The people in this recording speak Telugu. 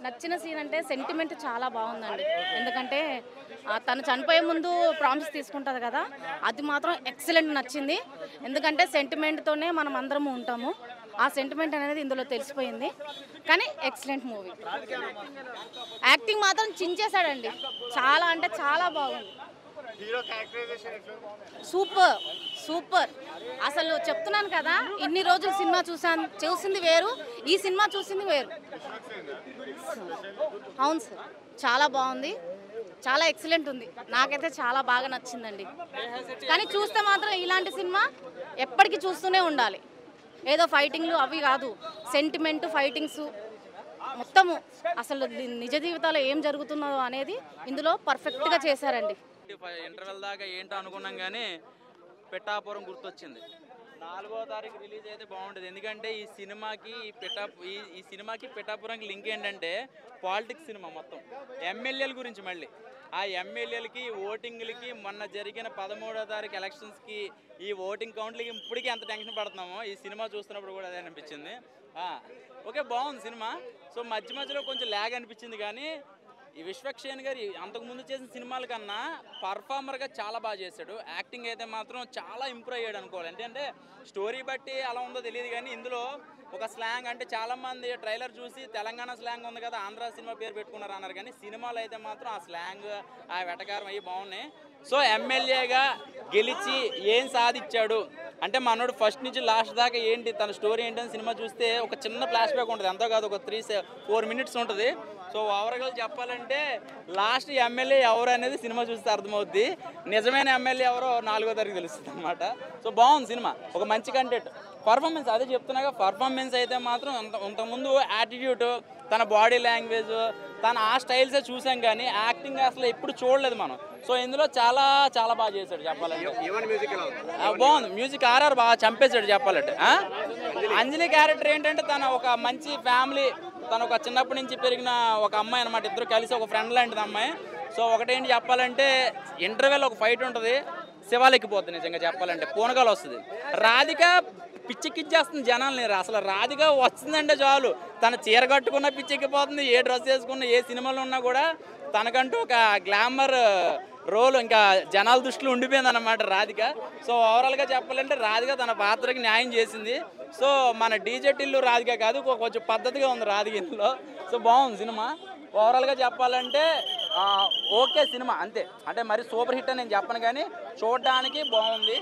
నచ్చిన సీన్ అంటే సెంటిమెంట్ చాలా బాగుందండి. ఎందుకంటే తను చనిపోయే ముందు ప్రామిస్ తీసుకుంటుంది కదా, అది మాత్రం ఎక్సలెంట్ నచ్చింది. ఎందుకంటే సెంటిమెంట్తోనే మనం అందరము ఉంటాము. ఆ సెంటిమెంట్ అనేది ఇందులో తెలిసిపోయింది. కానీ ఎక్సలెంట్ మూవీ. యాక్టింగ్ మాత్రం చించేశాడండి. చాలా అంటే చాలా బాగుంది. Super super. అసలు చెప్తున్నాను కదా, ఇన్ని రోజులు సినిమా చూసింది వేరు, ఈ సినిమా చూసింది వేరు. అవును సార్, చాలా బాగుంది, చాలా ఎక్సలెంట్ ఉంది. నాకైతే చాలా బాగా నచ్చిందండి. కానీ చూస్తే మాత్రం ఇలాంటి సినిమా ఎప్పటికీ చూస్తూనే ఉండాలి. ఏదో ఫైటింగ్లు అవి కాదు, సెంటిమెంట్, ఫైటింగ్స్ మొత్తము అసలు నిజ జీవితాల్లో ఏం జరుగుతుందో అనేది ఇందులో పర్ఫెక్ట్గా చేశారండి. ఇంటర్వెల్ దాకా ఏంటో అనుకున్నాం కానీ పిఠాపురం గుర్తొచ్చింది. 4వ తారీఖు రిలీజ్ అయితే బాగుంటుంది. ఎందుకంటే ఈ సినిమాకి పిఠాపురంకి లింక్ ఏంటంటే పాలిటిక్స్ సినిమా మొత్తం ఎమ్మెల్యేల గురించి. మళ్ళీ ఆ ఎమ్మెల్యేలకి ఓటింగ్లకి మొన్న జరిగిన 13వ తారీఖు ఎలక్షన్స్కి ఈ ఓటింగ్ కౌంట్లకి ఇప్పటికీ ఎంత టెన్షన్ పడుతున్నామో ఈ సినిమా చూస్తున్నప్పుడు కూడా అదే అనిపించింది. ఓకే, బాగుంది సినిమా. సో మధ్యలో కొంచెం ల్యాగ్ అనిపించింది. కానీ ఈ విశ్వక్షేణ్ గారు అంతకుముందు చేసిన సినిమాల కన్నా పర్ఫార్మర్గా చాలా బాగా చేశాడు. యాక్టింగ్ అయితే మాత్రం చాలా ఇంప్రూవ్ అయ్యాడు అనుకోవాలి. అంటే స్టోరీ బట్టి అలా ఉందో తెలియదు కానీ ఇందులో ఒక స్లాంగ్, అంటే చాలామంది ట్రైలర్ చూసి తెలంగాణ స్లాంగ్ ఉంది కదా, ఆంధ్ర సినిమా పేరు పెట్టుకున్నారు అన్నారు. కానీ సినిమాలు అయితే మాత్రం ఆ స్లాంగ్, ఆ వెటకారం అవి బాగున్నాయి. సో ఎమ్మెల్యేగా గెలిచి ఏం సాధించాడు అంటే మనోడు ఫస్ట్ నుంచి లాస్ట్ దాకా ఏంటి తన స్టోరీ ఏంటని సినిమా చూస్తే ఒక చిన్న ఫ్లాష్ బ్యాక్ ఉంటుంది. ఎంతో కాదు, ఒక 3-4 మినిట్స్ ఉంటుంది. సో ఓవరాల్గా చెప్పాలంటే లాస్ట్ ఎమ్మెల్యే ఎవరు అనేది సినిమా చూస్తే అర్థమవుద్ది. నిజమైన ఎమ్మెల్యే ఎవరో 4వ తారీఖు తెలుస్తుంది అనమాట. సో బాగుంది సినిమా, ఒక మంచి కంటెంట్. పర్ఫార్మెన్స్ అదే చెప్తున్నాగా, పర్ఫార్మెన్స్ అయితే మాత్రం ఇంతకుముందు యాటిట్యూడ్, తన బాడీ లాంగ్వేజ్, తన ఆ స్టైల్సే చూసాం కానీ యాక్టింగ్ అసలు ఎప్పుడు చూడలేదు మనం. సో ఇందులో చాలా చాలా బాగా చేశాడు చెప్పాలంటే. బాగుంది మ్యూజిక్. ఆర్ఆర్ బాగా చంపేశాడు చెప్పాలంటే. అంజలి క్యారెక్టర్ ఏంటంటే తన ఒక మంచి ఫ్యామిలీ, తను ఒక చిన్నప్పటి నుంచి పెరిగిన ఒక అమ్మాయి అనమాట. ఇద్దరు కలిసి ఒక ఫ్రెండ్ లాంటిది అమ్మాయి. సో ఒకటేంటి చెప్పాలంటే ఇంటర్వెల్ ఒక ఫైట్ ఉంటుంది, శివాలెక్కిపోతుంది నిజంగా చెప్పాలంటే, పూనకాలు వస్తుంది. రాధిక పిచ్చెక్కిచ్చేస్తుంది జనాల్ని. అసలు రాధిక వస్తుందంటే చాలు, తన చీర కట్టుకున్న పిచ్చెక్కిపోతుంది, ఏ డ్రెస్ వేసుకున్నా, ఏ సినిమాలో ఉన్నా కూడా తనకంటూ ఒక గ్లామర్ రోల్ ఇంకా జనాల దృష్టిలో ఉండిపోయింది అనమాట రాధిక. సో ఓవరాల్గా చెప్పాలంటే రాధిక తన పాత్రకి న్యాయం చేసింది. సో మన డీజే టిల్లు రాధిక కాదు, కొంచెం పద్ధతిగా ఉంది రాధిక ఇందులో. సో బాగుంది సినిమా. ఓవరాల్గా చెప్పాలంటే ఓకే సినిమా అంతే. అంటే మరి సూపర్ హిట్ అని నేను చెప్పను కానీ చూడడానికి బాగుంది.